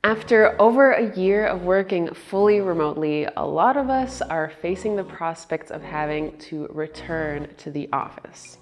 After over a year of working fully remotely, a lot of us are facing the prospects of having to return to the office.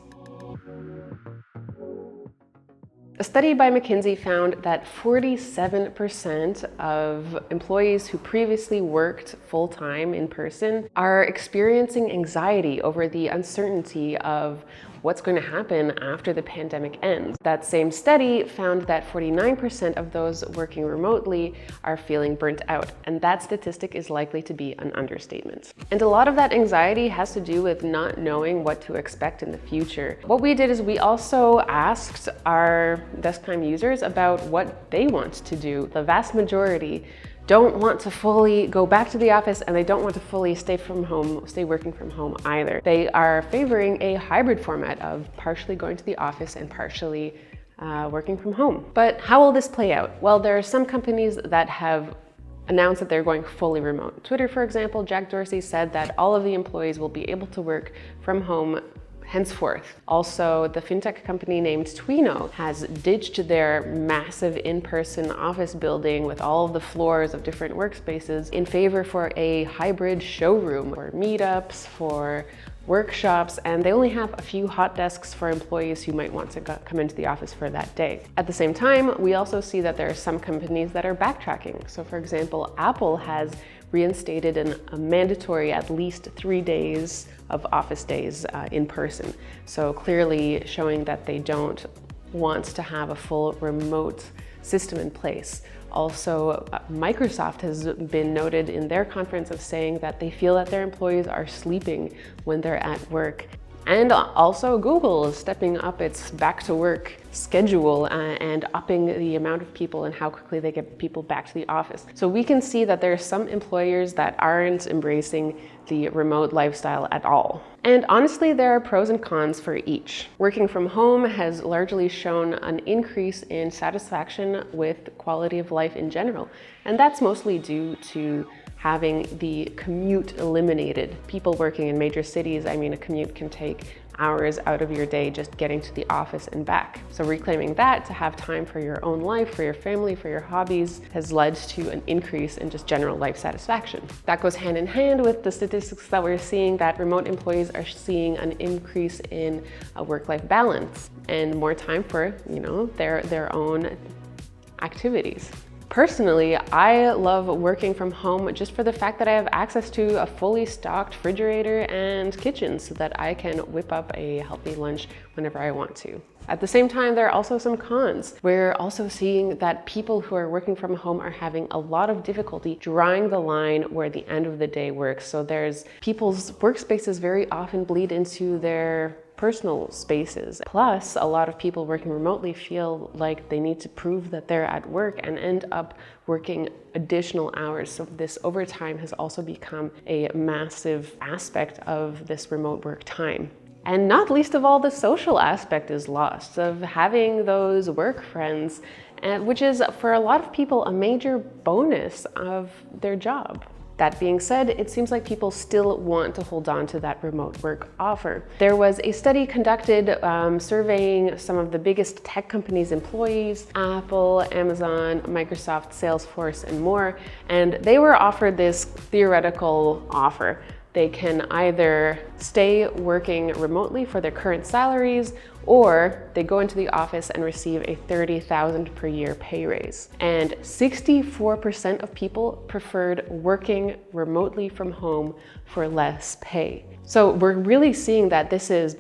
A study by McKinsey found that 47% of employees who previously worked full-time in person are experiencing anxiety over the uncertainty of what's going to happen after the pandemic ends. That same study found that 49% of those working remotely are feeling burnt out, and that statistic is likely to be an understatement. And a lot of that anxiety has to do with not knowing what to expect in the future. What we did is we also asked our DeskTime users about what they want to do. The vast majority don't want to fully go back to the office, and they don't want to fully stay working from home either. They are favoring a hybrid format of partially going to the office and partially working from home. But how will this play out? Well, there are some companies that have announced that they're going fully remote. Twitter, for example, Jack Dorsey said that all of the employees will be able to work from home henceforth. Also, the fintech company named Twino has ditched their massive in-person office building with all of the floors of different workspaces in favor for a hybrid showroom for meetups, for workshops, and they only have a few hot desks for employees who might want to come into the office for that day. At the same time, we also see that there are some companies that are backtracking. So for example, Apple has reinstated a mandatory at least 3 days of office days in person. So clearly showing that they don't want to have a full remote system in place. Also, Microsoft has been noted in their conference of saying that they feel that their employees are sleeping when they're at work. And also Google is stepping up its back to work schedule and upping the amount of people and how quickly they get people back to the office. So we can see that there are some employers that aren't embracing the remote lifestyle at all. And honestly, there are pros and cons for each. Working from home has largely shown an increase in satisfaction with quality of life in general. And that's mostly due to having the commute eliminated. People working in major cities, I mean, a commute can take hours out of your day just getting to the office and back. So reclaiming that to have time for your own life, for your family, for your hobbies has led to an increase in just general life satisfaction. That goes hand in hand with the statistics that we're seeing that remote employees are seeing an increase in a work-life balance and more time for, their own activities. Personally, I love working from home just for the fact that I have access to a fully stocked refrigerator and kitchen so that I can whip up a healthy lunch whenever I want to. At the same time, there are also some cons. We're also seeing that people who are working from home are having a lot of difficulty drawing the line where the end of the day works. So people's workspaces very often bleed into their personal spaces. Plus, a lot of people working remotely feel like they need to prove that they're at work and end up working additional hours. So this overtime has also become a massive aspect of this remote work time. And not least of all, the social aspect is lost of having those work friends, which is for a lot of people a major bonus of their job. That being said, it seems like people still want to hold on to that remote work offer. There was a study conducted surveying some of the biggest tech companies' employees, Apple, Amazon, Microsoft, Salesforce, and more, and they were offered this theoretical offer. They can either stay working remotely for their current salaries, or they go into the office and receive a $30,000 per year pay raise. And 64% of people preferred working remotely from home for less pay. So we're really seeing that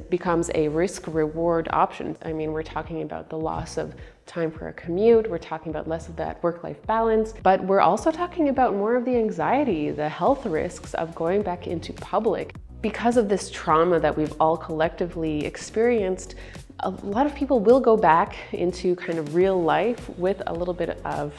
becomes a risk-reward option. I mean, we're talking about the loss of time for a commute, we're talking about less of that work-life balance, but we're also talking about more of the anxiety, the health risks of going back into public. Because of this trauma that we've all collectively experienced, a lot of people will go back into kind of real life with a little bit of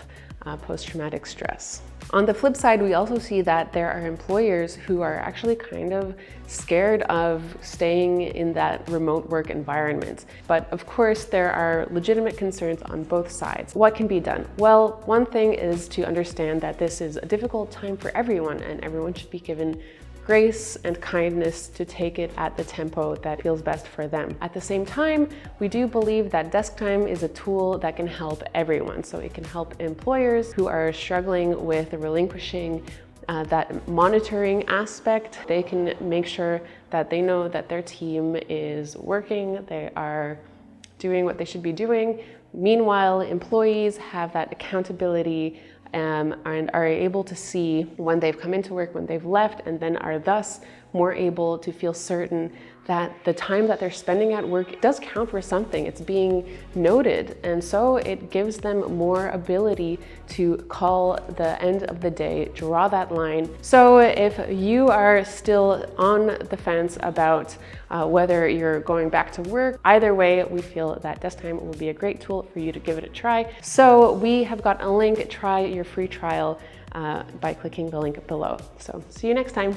post-traumatic stress. On the flip side, we also see that there are employers who are actually kind of scared of staying in that remote work environment. But of course, there are legitimate concerns on both sides. What can be done? Well, one thing is to understand that this is a difficult time for everyone, and everyone should be given grace and kindness to take it at the tempo that feels best for them. At the same time, we do believe that DeskTime is a tool that can help everyone. So it can help employers who are struggling with relinquishing that monitoring aspect. They can make sure that they know that their team is working, they are doing what they should be doing. Meanwhile, employees have that accountability and are able to see when they've come into work, when they've left, and then are thus more able to feel certain that the time that they're spending at work does count for something. It's being noted. And so it gives them more ability to call the end of the day, draw that line. So if you are still on the fence about whether you're going back to work, either way, we feel that DeskTime will be a great tool for you to give it a try. So we have got a link, try your free trial by clicking the link below. So see you next time.